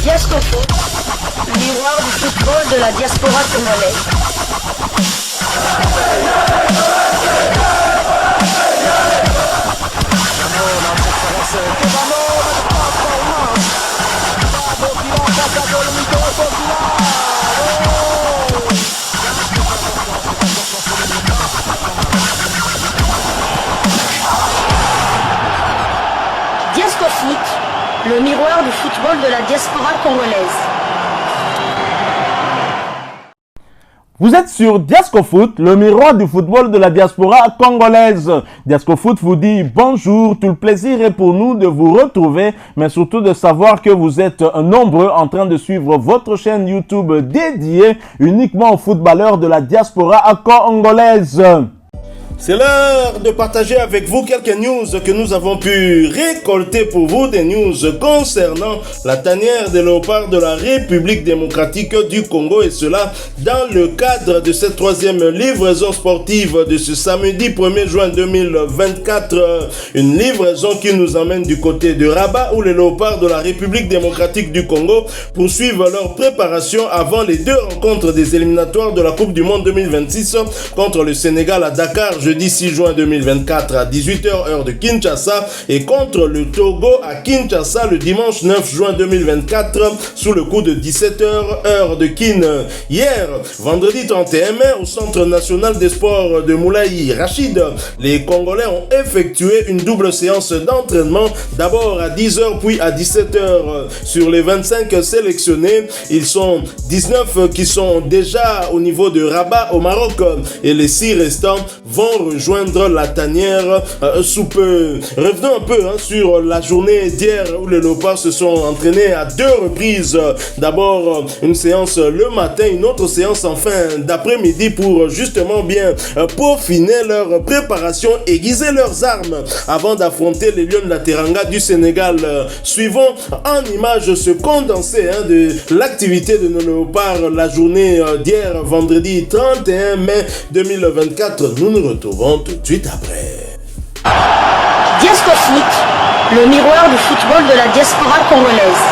Diasco Foot, le miroir du football de la diaspora congolaise. Diasco Foot, le miroir du football de la diaspora congolaise. Vous êtes sur Diasco Foot, le miroir du football de la diaspora congolaise. Diasco Foot vous dit bonjour, tout le plaisir est pour nous de vous retrouver, mais surtout de savoir que vous êtes nombreux en train de suivre votre chaîne YouTube dédiée uniquement aux footballeurs de la diaspora congolaise. C'est l'heure de partager avec vous quelques news que nous avons pu récolter pour vous, des news concernant la tanière des léopards de la République démocratique du Congo, et cela dans le cadre de cette troisième livraison sportive de ce samedi 1er juin 2024. Une livraison qui nous emmène du côté de Rabat, où les léopards de la République démocratique du Congo poursuivent leur préparation avant les deux rencontres des éliminatoires de la Coupe du Monde 2026 contre le Sénégal à Dakar jeudi 6 juin 2024 à 18h heure de Kinshasa et contre le Togo à Kinshasa le dimanche 9 juin 2024 sous le coup de 17h heure de Kin. Hier, vendredi 31 mai, au Centre national des sports de Moulaï Rachid, les Congolais ont effectué une double séance d'entraînement, d'abord à 10h puis à 17h. Sur les 25 sélectionnés, ils sont 19 qui sont déjà au niveau de Rabat au Maroc et les 6 restants vont rejoindre la tanière sous peu. Revenons un peu sur la journée d'hier où les léopards se sont entraînés à 2 reprises. D'abord une séance le matin, une autre séance en fin d'après-midi pour justement bien peaufiner leur préparation, aiguiser leurs armes avant d'affronter les Lions de la Teranga du Sénégal. Suivons en image ce condensé de l'activité de nos léopards la journée d'hier, vendredi 31 mai 2024. Nous nous retrouvons tout de suite après. Diasco Foot, le miroir du football de la diaspora congolaise.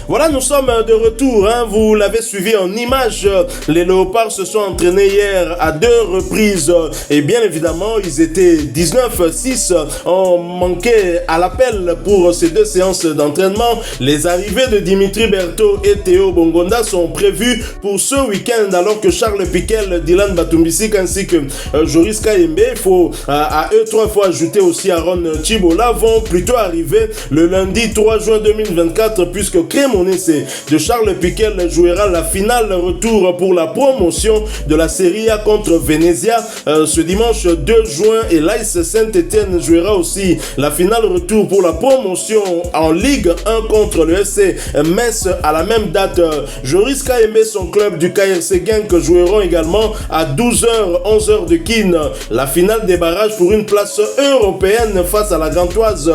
Voilà, nous sommes de retour, hein. Vous l'avez suivi en images. Les Léopards se sont entraînés hier à 2 reprises et bien évidemment, ils étaient 19-6. On manquait à l'appel pour ces 2 séances d'entraînement. Les arrivées de Dimitri Berthaud et Théo Bongonda sont prévues pour ce week-end alors que Charles Piquel, Dylan Batumbisik ainsi que Joris Kayembe, à eux 3 fois ajouter aussi Aaron Chibola, vont plutôt arriver le lundi 3 juin 2024 puisque Cremonese de Charles Piquel jouera la finale retour pour la promotion de la Serie A contre Venezia ce dimanche 2 juin et l'AS Saint-Etienne jouera aussi la finale retour pour la promotion en Ligue 1 contre le SC Metz à la même date. Joris Kayembe, son club du KRC Genk joueront également à 12h, 11h de Kin la finale des barrages pour une place européenne face à la Gantoise.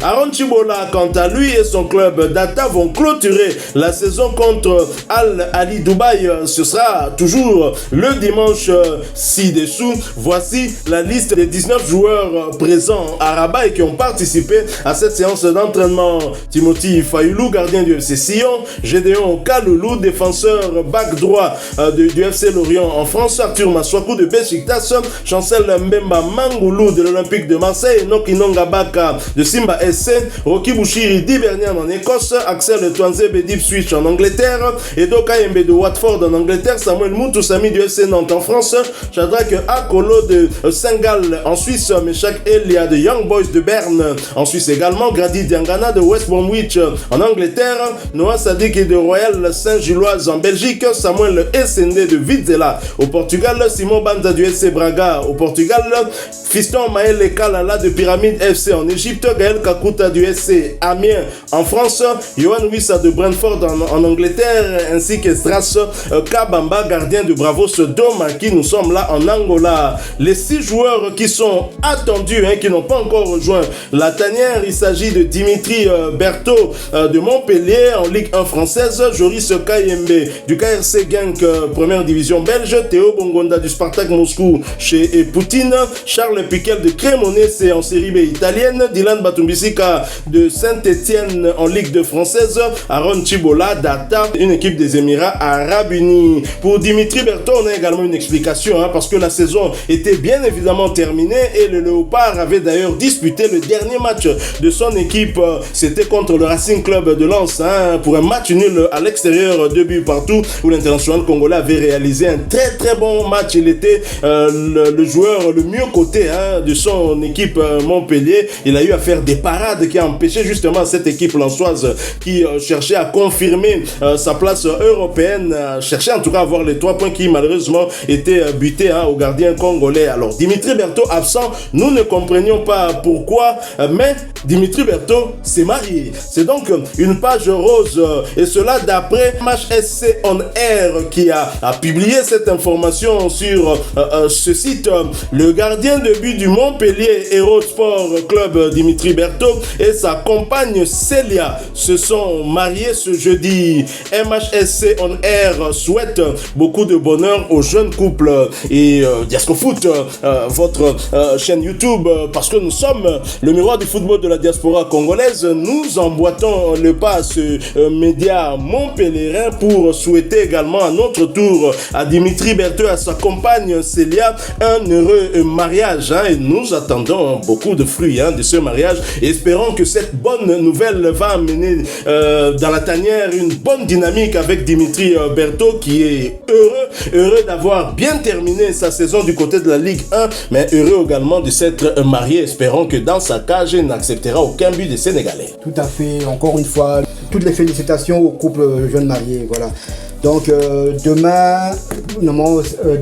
Aaron Chibola, quant à lui et son club Data vont clôturer la saison contre Al Ali Dubaï. Ce sera toujours le dimanche ci-dessous. Voici la liste des 19 joueurs présents à Rabat et qui ont participé à cette séance d'entraînement. Timothy Fayoulou, gardien du FC Sion. Gédéon Kaloulou, défenseur back droit du FC Lorient en France. Arthur Maswaku de Besiktas. Chancel Mbemba Mangoulou de l'Olympique de Marseille. Enoch Inonga Baka de Simba SC. Rocky Bouchiri d'Hibernian en Écosse. Axel Twanzebe d'Ipswich en Angleterre. Edo Kayembe de Watford en Angleterre. Samuel Moutoussami du FC Nantes en France. Shadrach Akolo de Saint-Gall en Suisse. Meshak Elia de Young Boys de Berne en Suisse également. Grady Diangana de West Bromwich en Angleterre. Noah Sadik de Royal Saint-Gilloise en Belgique. Samuel Essende de Vizela au Portugal. Simon Banza du FC Braga au Portugal. Fiston Maël Kalala de Pyramide FC en Égypte. Gaël Kakuta du SC Amiens en France. Johan Wissa de Brentford en Angleterre ainsi que Stras Kabamba, gardien de Bravos Doma, qui nous sommes là en Angola. Les 6 joueurs qui sont attendus, qui n'ont pas encore rejoint la tanière, il s'agit de Dimitri Berthaud de Montpellier en Ligue 1 française, Joris Kayembe du KRC Genk première division belge, Théo Bongonda du Spartak Moscou chez Poutine, Charles Piquel de Cremonese en Série B italienne, Dylan Batumbisika de Saint-Etienne en Ligue 2 française, Aaron Chibola Data, une équipe des Émirats Arabes Unis. Pour Dimitri Berthaud, on a également une explication parce que la saison était bien évidemment terminée et le Léopard avait d'ailleurs disputé le dernier match de son équipe, c'était contre le Racing Club de Lens pour un match nul à l'extérieur, 2 buts partout, où l'international congolais avait réalisé un très bon match. Il était le joueur le mieux coté de son équipe Montpellier. Il a eu à faire des parades qui a empêché justement cette équipe lensoise qui cherchait à confirmer sa place européenne, cherchait en tout cas à avoir les 3 points qui malheureusement étaient butés au gardien congolais. Alors Dimitri Berthaud absent, nous ne comprenions pas pourquoi, mais Dimitri Berthaud s'est marié. C'est donc une page rose et cela d'après Match SC On Air qui a publié cette information sur ce site. Le gardien de but du Montpellier Héros Sport Club Dimitri Berthaud et sa compagne Célia se sont mariés ce jeudi. MHSC On Air souhaite beaucoup de bonheur aux jeunes couples et Diasco Foot, votre chaîne YouTube, parce que nous sommes le miroir du football de la diaspora congolaise. Nous emboîtons le pas à ce média montpelliérain pour souhaiter également à notre tour à Dimitri Berthaud et à sa compagne Célia un heureux mariage et nous attendons beaucoup de fruits de ce mariage. Espérons que cette bonne nouvelle va amener dans la tanière une bonne dynamique avec Dimitri Berthaud qui est heureux d'avoir bien terminé sa saison du côté de la Ligue 1, mais heureux également de s'être marié. Espérons que dans sa cage, il n'acceptera aucun but des Sénégalais. Tout à fait, encore une fois, toutes les félicitations au couple jeunes mariés, voilà. Donc demain,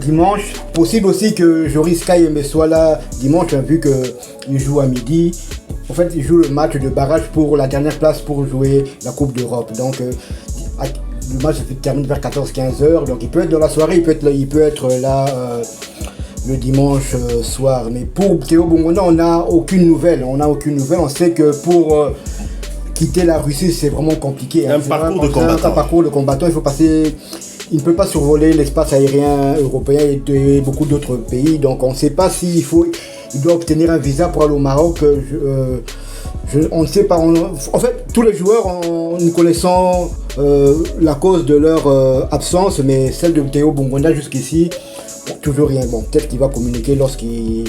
dimanche, possible aussi que Joris Kayembe soit là dimanche, vu qu'il joue à midi. En fait, il joue le match de barrage pour la dernière place pour jouer la Coupe d'Europe. Donc le match se termine vers 14-15 heures. Donc il peut être dans la soirée, il peut être là le dimanche soir. Mais pour Théo Bongonda, on n'a aucune nouvelle. On sait que pour quitter la Russie, c'est vraiment compliqué. Un parcours de combattant. Un parcours de combattant, il ne peut pas survoler l'espace aérien européen et de beaucoup d'autres pays. Donc on ne sait pas il doit obtenir un visa pour aller au Maroc. On ne sait pas. En fait, tous les joueurs, nous connaissons la cause de leur absence, mais celle de Théo Bongonda jusqu'ici, toujours rien. Bon, peut-être qu'il va communiquer lorsqu'il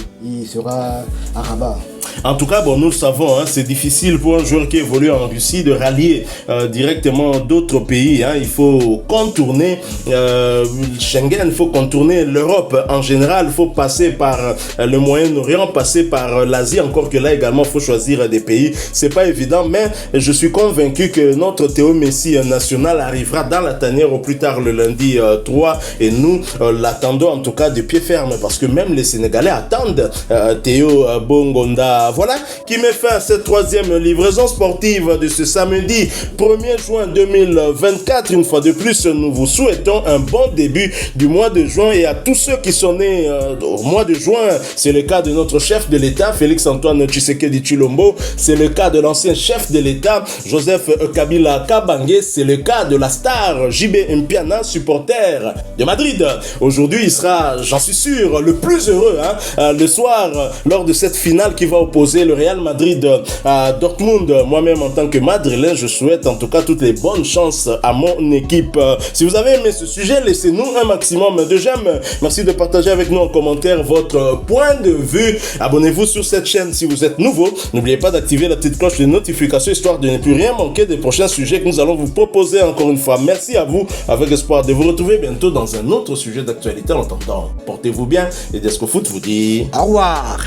sera à Rabat. En tout cas, bon, nous le savons, hein, c'est difficile pour un joueur qui évolue en Russie de rallier directement d'autres pays. Hein. Il faut contourner Schengen, il faut contourner l'Europe en général. Il faut passer par le Moyen-Orient, passer par l'Asie. Encore que là également, il faut choisir des pays. C'est pas évident, mais je suis convaincu que notre Théo Messi national arrivera dans la tanière au plus tard le lundi 3. Et nous l'attendons en tout cas de pied ferme parce que même les Sénégalais attendent Théo Bongonda. Voilà qui met fin à cette troisième livraison sportive de ce samedi 1er juin 2024. Une fois de plus, nous vous souhaitons un bon début du mois de juin et à tous ceux qui sont nés au mois de juin. C'est le cas de notre chef de l'État, Félix-Antoine Tshisekedi Tshilombo. C'est le cas de l'ancien chef de l'État, Joseph Kabila Kabange. C'est le cas de la star JB Mpiana, supporter de Madrid. Aujourd'hui, il sera, j'en suis sûr, le plus heureux le soir lors de cette finale qui va opposer le Real Madrid à Dortmund. Moi-même, en tant que madrilène, je souhaite en tout cas toutes les bonnes chances à mon équipe. Si vous avez aimé ce sujet, laissez-nous un maximum de j'aime. Merci de partager avec nous en commentaire votre point de vue. Abonnez-vous sur cette chaîne si vous êtes nouveau. N'oubliez pas d'activer la petite cloche de notification histoire de ne plus rien manquer des prochains sujets que nous allons vous proposer. Encore une fois, merci à vous, avec espoir de vous retrouver bientôt dans un autre sujet d'actualité. En attendant, portez-vous bien et Desco Foot vous dit Au revoir.